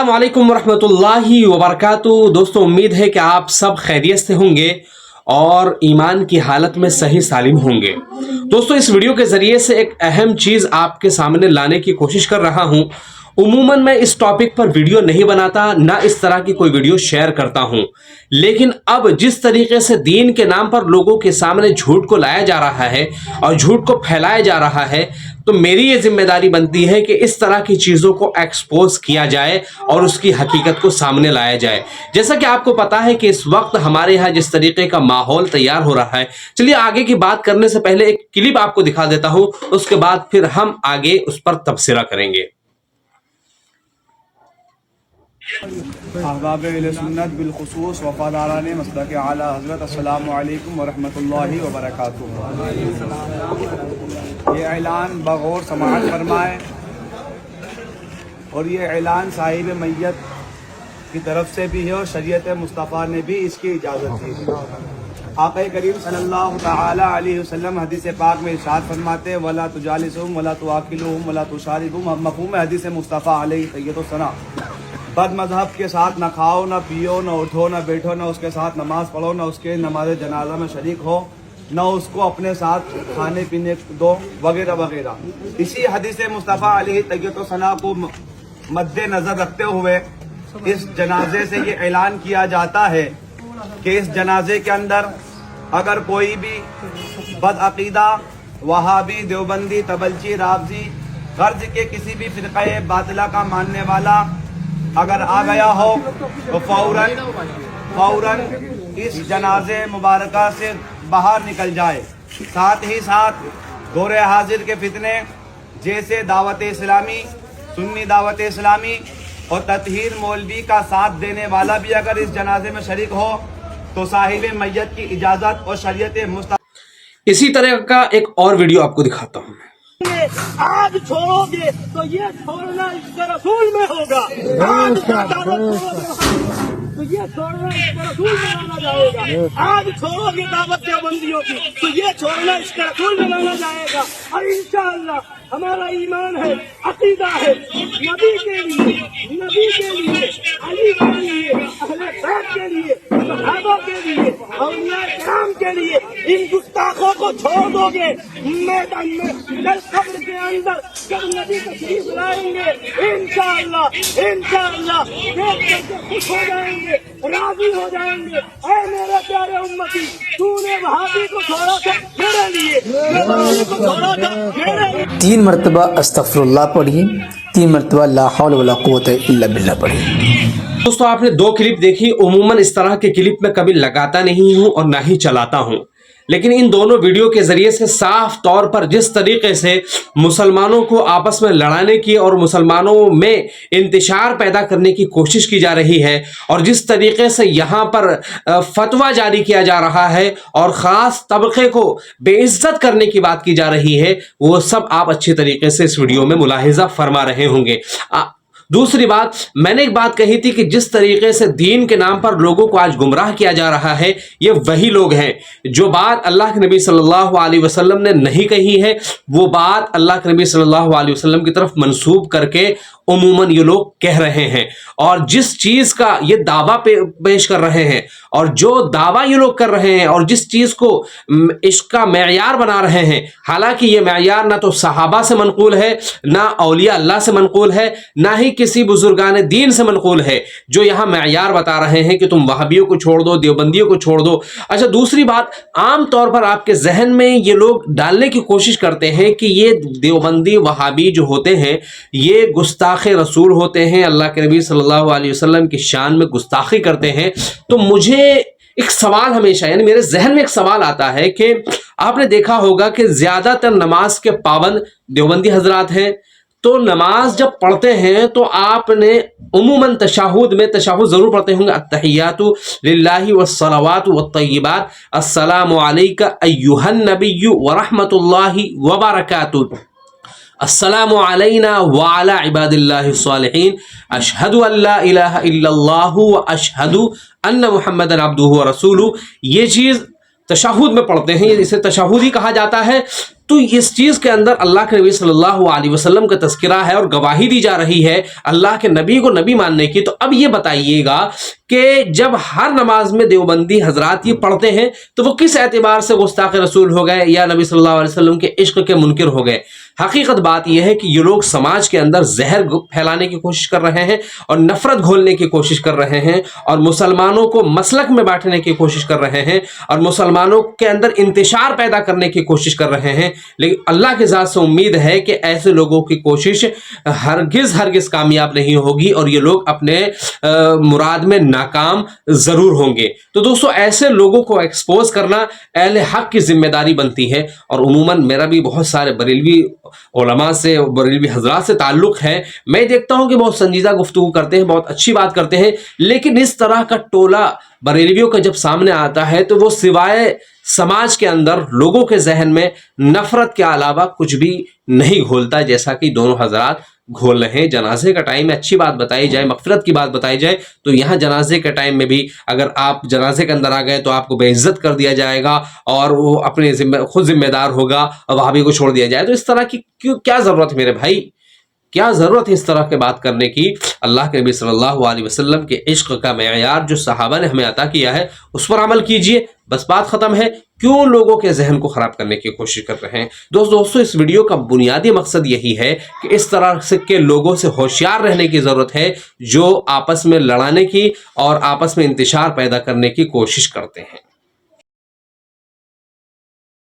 अस्सलाम वालेकुम वरहमतुल्लाहि वबरकातुहू। दोस्तों, उम्मीद है कि आप सब खैरियत से होंगे और ईमान की हालत में सही सालिम होंगे। दोस्तों, इस वीडियो के ज़रिए से एक अहम चीज़ आपके सामने लाने की कोशिश कर रहा हूँ। उमूमन मैं इस टॉपिक पर वीडियो नहीं बनाता, ना इस तरह की कोई वीडियो शेयर करता हूँ, लेकिन अब जिस तरीके से दीन के नाम पर लोगों के सामने झूठ को लाया जा रहा है और झूठ को फैलाया जा रहा है, तो मेरी ये जिम्मेदारी बनती है कि इस तरह की चीज़ों को एक्सपोज किया जाए और उसकी हकीकत को सामने लाया जाए। जैसा कि आपको पता है कि इस वक्त हमारे यहाँ जिस तरीके का माहौल तैयार हो रहा है, चलिए आगे की बात करने से पहले एक क्लिप आपको दिखा देता हूँ, उसके बाद फिर हम आगे उस पर तबसरा करेंगे। अहबाब सुन्नत बिलखुसूस वफादारान मसलक आला हज़रत अस्सलामु अलैकुम वरहमतुल्लाहि वबरकातुहू। ये ऐलान बगौर समाअत फरमाएँ और ये ऐलान साहिब मैयत की तरफ से भी है और शरीयत मुस्तफ़ा ने भी इसकी इजाज़त दी है। आक़ा करीम सल्लल्लाहु तआला अलैहि वसल्लम हदीस पाक में इरशाद फरमाते हैं, वला तुजालिसुहुम वला तुआकिलुहुम वला तुशारिबुहुम। मफ़हूम हदीस मुस्तफ़ा अलैहि तय्यतुस सना, बद मज़हब के साथ न खाओ, न पियो, न उठो, न बैठो, न उसके साथ नमाज पढ़ो, न उसके नमाज जनाजा में शरीक हो, न उसको अपने साथ खाने पीने दो, वगैरह वगैरह। इसी हदीस मुस्तफ़ा अलैहि तय्यतुस सना को मद्दे नज़र रखते हुए इस जनाजे से ये ऐलान किया जाता है कि इस जनाजे के अंदर अगर कोई भी बदअक़ीदा वहाबी, देवबंदी, तबलची, रावजी, गर्ज के किसी भी फ़िरक़े बातिला का मानने वाला अगर आ गया हो तो फौरन इस जनाजे मुबारका से बाहर निकल जाए। साथ ही साथ दौरे हाजिर के फितने जैसे दावत इस्लामी, सुन्नी दावत इस्लामी और ततहीर मौलवी का साथ देने वाला भी अगर इस जनाजे में शरीक हो तो साहिब मैयत की इजाज़त और शरीयत मुस्तफ़ा। इसी तरह का एक और वीडियो आपको दिखाता हूँ। आज छोड़ोगे तो ये छोड़ना इसके रसूल में होगा। आज तो ये छोड़ना इसके रसूल में लाना जाएगा। आज छोड़ोगे दावत देवबंदियों की तो ये छोड़ना इसके रसूल में लाना जाएगा। और इंशाअल्लाह हमारा ईमान है, अकीदा है, नबी के लिए, अली के लिए, अहले बैत के लिए, सहाबा के लिए, औलिया किराम के लिए इन गुस्ताखों को छोड़ दोगे मैदान में, कल कब्र के अंदर जब नबी तशरीफ लाएंगे इंशाअल्लाह देख करके खुश हो जाएंगे, राजी हो जाएंगे। ऐ मेरे प्यारे उम्मती, तूने वहाबी को छोड़ा था मेरे लिए, वहाबी को छोड़ा था मेरे लिए। 3 मरतबा अस्तगफिरुल्लाह पढ़िए, 3 मरतबा ला हौल वला कुव्वता इल्ला बिल्लाह पढ़िए। दोस्तों, आपने 2 क्लिप देखी। उमूमन इस तरह के क्लिप मैं कभी लगाता नहीं हूं और ना ही चलाता हूं, लेकिन इन दोनों वीडियो के ज़रिए से साफ तौर पर जिस तरीके से मुसलमानों को आपस में लड़ाने की और मुसलमानों में इंतशार पैदा करने की कोशिश की जा रही है और जिस तरीके से यहाँ पर फतवा जारी किया जा रहा है और ख़ास तबके को बेइज्जत करने की बात की जा रही है, वो सब आप अच्छी तरीके से इस वीडियो में मुलाहिजा फरमा रहे होंगे। दूसरी बात, मैंने एक बात कही थी कि जिस तरीके से दीन के नाम पर लोगों को आज गुमराह किया जा रहा है, ये वही लोग हैं जो बात अल्लाह के नबी सल्लल्लाहु अलैहि वसल्लम ने नहीं कही है, वो बात अल्लाह के नबी सल्लल्लाहु अलैहि वसल्लम की तरफ मंसूब करके उमूमन ये लोग कह रहे हैं। और जिस चीज़ का ये दावा पेश कर रहे हैं और जो दावा ये लोग कर रहे हैं और जिस चीज़ को इसका मेयार बना रहे हैं, हालांकि ये मेयार ना तो सहाबा से मनकूल है, ना औलिया अल्लाह से मनकूल है, ना ही किसी बुजुर्गान दीन से मनकूल है, जो यहाँ मेयार बता रहे हैं कि तुम वहाबियों को छोड़ दो, देवबंदियों को छोड़ दो। अच्छा, दूसरी बात, आम तौर पर आपके जहन में ये लोग डालने की कोशिश करते हैं कि ये देवबंदी वहाबी जो होते हैं ये गुस्ताख रसूल होते हैं, अल्लाह के नबी सल्लल्लाहु अलैहि वसल्लम की शान में गुस्ताखी करते हैं। तो मुझे एक सवाल हमेशा, यानी मेरे जहन में एक सवाल आता है कि आपने देखा होगा कि ज्यादातर नमाज के पाबंद देवबंदी हजरात हैं, तो नमाज जब पढ़ते हैं तो आपने उमूमन तशहुद में तशहुद जरूर पढ़ते होंगे, अत्तहियातु लिल्लाहि वस्सलावातु वत्तय्यिबात, अस्सलामु अलैका अय्युहन नबिय्यु व रहमतुल्लाहि व बरकातुहू, अस्सलामु अलैना व अला इबादिल्लाहिस सालिहीन, अशहदु अल्ला इलाहा इल्लल्लाहु व अशहदु अन्ना मुहम्मदन अब्दुहु व रसूलुहु। ये चीज़ तशहुद में पढ़ते हैं, इसे तशहुद ही कहा जाता है। تو اس چیز کے اندر اللہ کے نبی صلی اللہ علیہ وسلم کا تذکرہ ہے اور گواہی دی جا رہی ہے اللہ کے نبی کو نبی ماننے کی. تو اب یہ بتائیے گا کہ جب ہر نماز میں دیوبندی حضرات یہ پڑھتے ہیں تو وہ کس اعتبار سے گستاخ رسول ہو گئے یا نبی صلی اللہ علیہ وسلم کے عشق کے منکر ہو گئے؟ حقیقت بات یہ ہے کہ یہ لوگ سماج کے اندر زہر پھیلانے کی کوشش کر رہے ہیں اور نفرت گھولنے کی کوشش کر رہے ہیں اور مسلمانوں کو مسلک میں بانٹنے کی کوشش کر رہے ہیں اور مسلمانوں کے اندر انتشار پیدا کرنے کی کوشش کر رہے ہیں. لیکن اللہ کی ذات سے امید ہے کہ ایسے لوگوں کی کوشش ہرگز کامیاب نہیں ہوگی اور یہ لوگ اپنے مراد میں ناکام ضرور ہوں گے. تو دوستو ایسے لوگوں کو ایکسپوز کرنا اہل حق کی ذمہ داری بنتی ہے. اور عموماً میرا بھی بہت سارے بریلوی علماء سے بریلوی حضرات سے تعلق ہے. میں دیکھتا ہوں کہ بہت سنجیدہ گفتگو کرتے ہیں, بہت اچھی بات کرتے ہیں, لیکن اس طرح کا ٹولہ بریلویوں کا جب سامنے آتا ہے تو وہ سوائے سماج کے اندر لوگوں کے ذہن میں نفرت کے علاوہ کچھ بھی نہیں گھولتا, جیسا کہ دونوں حضرات گھول رہے ہیں. جنازے کا ٹائم میں اچھی بات بتائی جائے, مغفرت کی بات بتائی جائے, تو یہاں جنازے کے ٹائم میں بھی اگر آپ جنازے کے اندر آ گئے تو آپ کو بے عزت کر دیا جائے گا اور وہ اپنے خود ذمہ دار ہوگا اور وہابی کو چھوڑ دیا جائے. تو اس طرح کی کیا ضرورت ہے میرے بھائی, کیا ضرورت ہے اس طرح کے بات کرنے کی؟ اللہ کے نبی صلی اللہ علیہ وسلم کے عشق کا معیار جو صحابہ نے ہمیں عطا کیا ہے اس پر عمل کیجئے, بس بات ختم ہے. کیوں لوگوں کے ذہن کو خراب کرنے کی کوشش کر رہے ہیں؟ دوستو اس ویڈیو کا بنیادی مقصد یہی ہے کہ اس طرح سے کے لوگوں سے ہوشیار رہنے کی ضرورت ہے جو آپس میں لڑانے کی اور آپس میں انتشار پیدا کرنے کی کوشش کرتے ہیں.